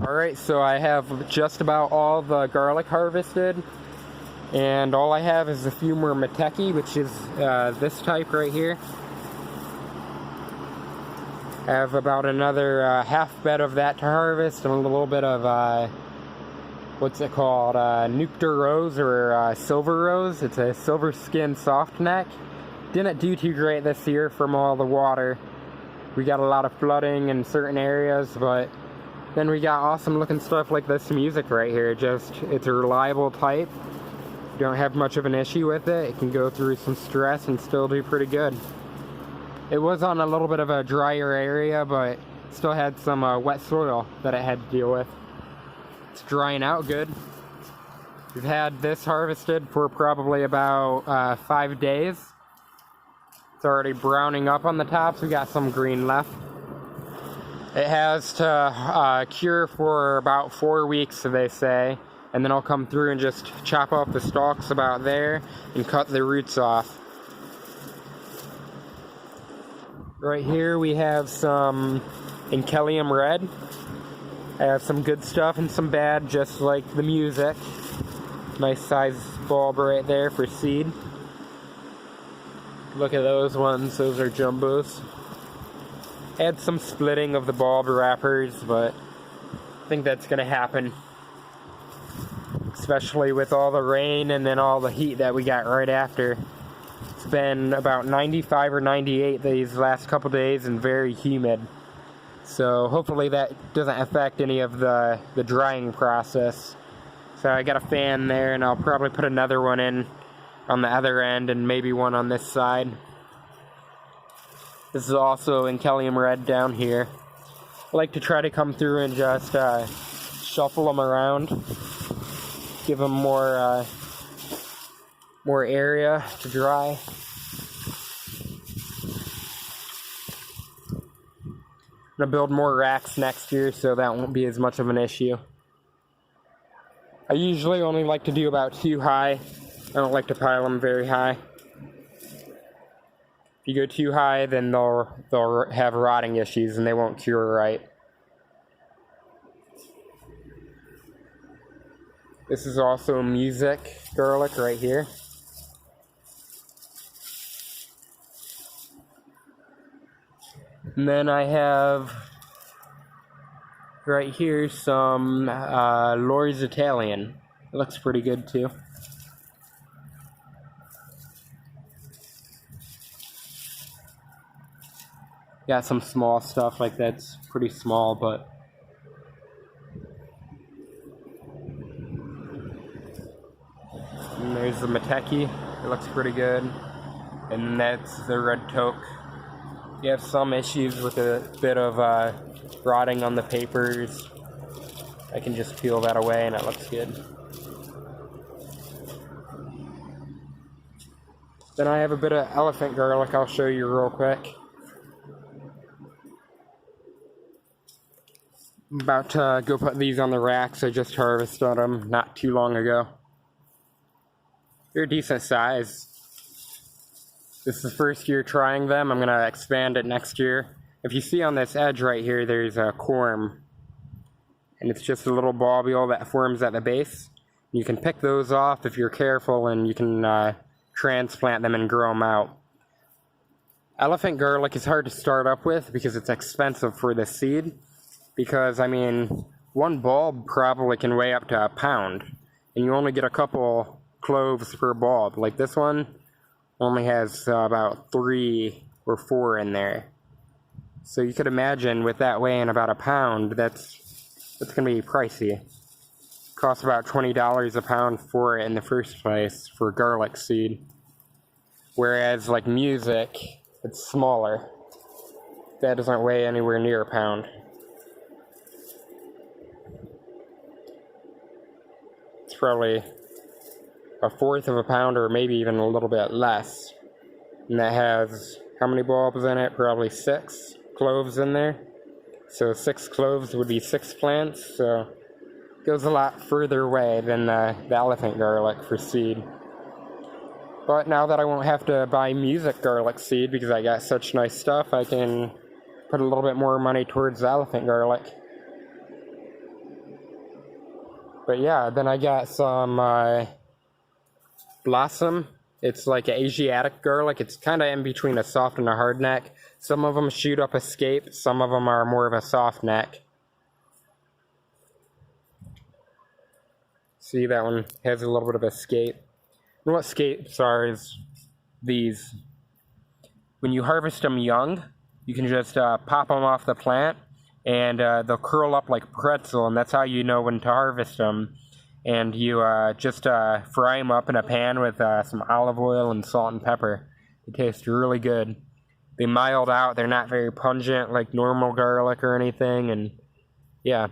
Alright, so I have just about all the garlic harvested, and all I have is a few more Mateki, which is this type right here. I have about another half bed of that to harvest, and a little bit of what's it called, Nectar Rose or Silver Rose. It's a silver skin soft neck. Didn't do too great this year from all the water. We got a lot of flooding in certain areas, but then we got awesome looking stuff like this music right here. It's a reliable type. You don't have much of an issue with it. It can go through some stress and still do pretty good. It was on a little bit of a drier area, but still had some wet soil that it had to deal with. It's drying out good. We've had this harvested for probably about 5 days. It's already browning up on the tops. We got some green left. It has to cure for about 4 weeks, so they say, and then I'll come through and just chop off the stalks about there and cut the roots off. Right here we have some Enkelium Red. I have some good stuff and some bad, just like the music. Nice size bulb right there for seed. Look at those ones, those are jumbos. Had some splitting of the bulb wrappers, but I think that's going to happen. Especially with all the rain and then all the heat that we got right after. It's been about 95 or 98 these last couple days and very humid. So hopefully that doesn't affect any of the drying process. So I got a fan there, and I'll probably put another one in on the other end and maybe one on this side. This is also Enkelium Red down here. I like to try to come through and just shuffle them around. Give them more area to dry. I'm gonna build more racks next year, so that won't be as much of an issue. I usually only like to do about 2 high. I don't like to pile them very high. If you go too high, then they'll have rotting issues and they won't cure right. This is also music garlic right here. And then I have right here some Lord's Italian. It looks pretty good too. Got some small stuff like that's pretty small, but and there's the Mateki. It looks pretty good. And that's the red toque. You have some issues with a bit of rotting on the papers. I can just peel that away and it looks good. Then I have a bit of elephant garlic I'll show you real quick. I'm about to go put these on the racks. I just harvested them not too long ago. They're decent size. This is the first year trying them. I'm going to expand it next year. If you see on this edge right here, there's a corm. And it's just a little bulbule that forms at the base. You can pick those off if you're careful, and you can transplant them and grow them out. Elephant garlic is hard to start up with because it's expensive for the seed. Because, I mean, one bulb probably can weigh up to a pound. And you only get a couple cloves per bulb. Like this one only has about 3 or 4 in there. So you could imagine with that weighing about a pound, that's going to be pricey. Costs about $20 a pound for it in the first place for garlic seed. Whereas like music, it's smaller. That doesn't weigh anywhere near a pound. It's probably 1/4 of a pound or maybe even a little bit less. And that has how many bulbs in it? Probably 6 cloves in there. So 6 cloves would be 6 plants. So it goes a lot further away than the elephant garlic for seed. But now that I won't have to buy music garlic seed because I got such nice stuff, I can put a little bit more money towards the elephant garlic. But yeah, then I got some Blossom. It's like an Asiatic garlic. It's kind of in between a soft and a hard neck. Some of them shoot up escape. Some of them are more of a soft neck. See, that one has a little bit of escape. And what escapes are is these. When you harvest them young, you can just pop them off the plant, and they'll curl up like pretzel, and that's how you know when to harvest them. And you just fry them up in a pan with some olive oil and salt and pepper. They taste really good. They mild out. They're not very pungent like normal garlic or anything. And yeah.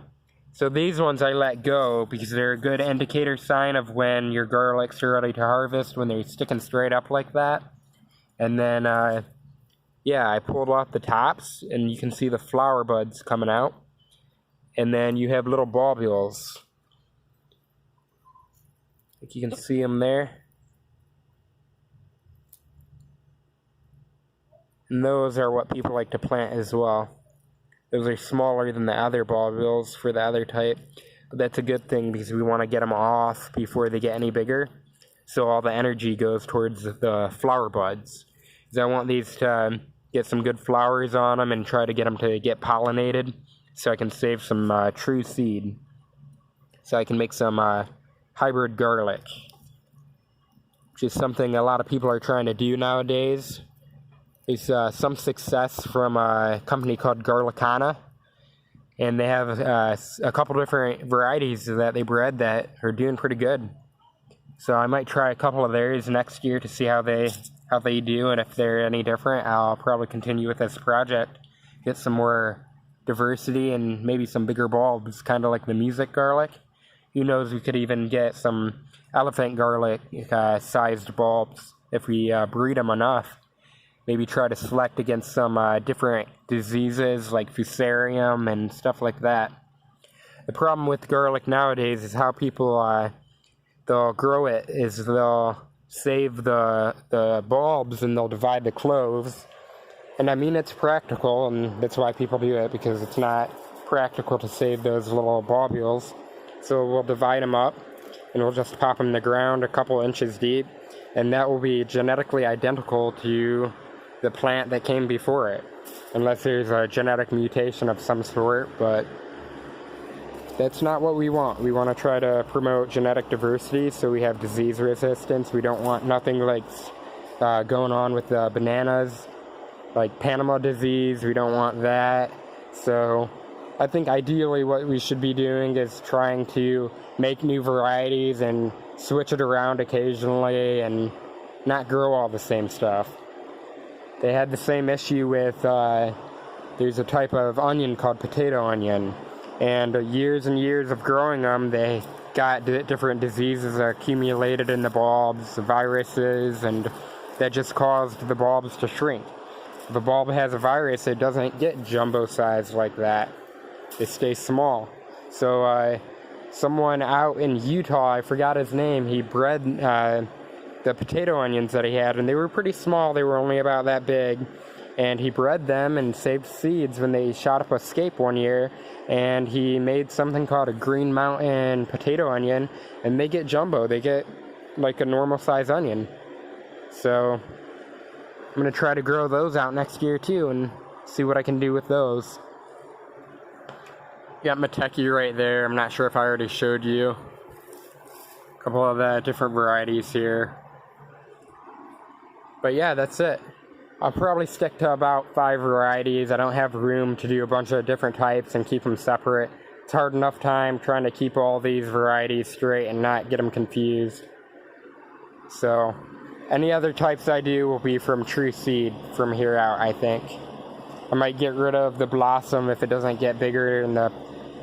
So these ones I let go because they're a good indicator sign of when your garlics are ready to harvest, when they're sticking straight up like that. And then, yeah, I pulled off the tops, and you can see the flower buds coming out. And then you have little bulbules. Like you can see them there. And those are what people like to plant as well. Those are smaller than the other bulbules for the other type. But that's a good thing because we want to get them off before they get any bigger. So all the energy goes towards the flower buds. Because I want these to get some good flowers on them and try to get them to get pollinated. So I can save some true seed. So I can make some hybrid garlic, which is something a lot of people are trying to do nowadays. There's some success from a company called Garlicana, and they have a couple different varieties that they bred that are doing pretty good. So I might try a couple of theirs next year to see how they do, and if they're any different, I'll probably continue with this project, get some more diversity and maybe some bigger bulbs, kind of like the music garlic. Who knows, we could even get some elephant garlic sized bulbs if we breed them enough. Maybe try to select against some different diseases like fusarium and stuff like that. The problem with garlic nowadays is how people they'll grow it is they'll save the bulbs and they'll divide the cloves. And I mean, it's practical, and that's why people do it, because it's not practical to save those little bulbules. So we'll divide them up, and we'll just pop them in the ground a couple inches deep, and that will be genetically identical to the plant that came before it, unless there's a genetic mutation of some sort, but that's not what we want. We want to try to promote genetic diversity so we have disease resistance. We don't want nothing like going on with the bananas, like Panama disease. We don't want that. So I think ideally what we should be doing is trying to make new varieties and switch it around occasionally and not grow all the same stuff. They had the same issue with, there's a type of onion called potato onion, and years and years of growing them, they got different diseases accumulated in the bulbs, viruses, and that just caused the bulbs to shrink. If a bulb has a virus, it doesn't get jumbo size like that. They stay small. So someone out in Utah, I forgot his name, he bred the potato onions that he had, and they were pretty small. They were only about that big, and he bred them and saved seeds when they shot up escape one year, and he made something called a Green Mountain potato onion, and they get jumbo. They get like a normal size onion. So I'm going to try to grow those out next year too and see what I can do with those. Got Mateki right there. I'm not sure if I already showed you a couple of the different varieties here. But yeah, that's it. I'll probably stick to about 5 varieties. I don't have room to do a bunch of different types and keep them separate. It's hard enough time trying to keep all these varieties straight and not get them confused. So any other types I do will be from true seed from here out, I think. I might get rid of the Blossom if it doesn't get bigger in the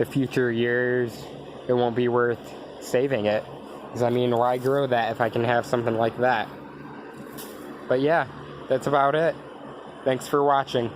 future years. It won't be worth saving it. Because I mean, why grow that if I can have something like that? But yeah, that's about it. Thanks for watching.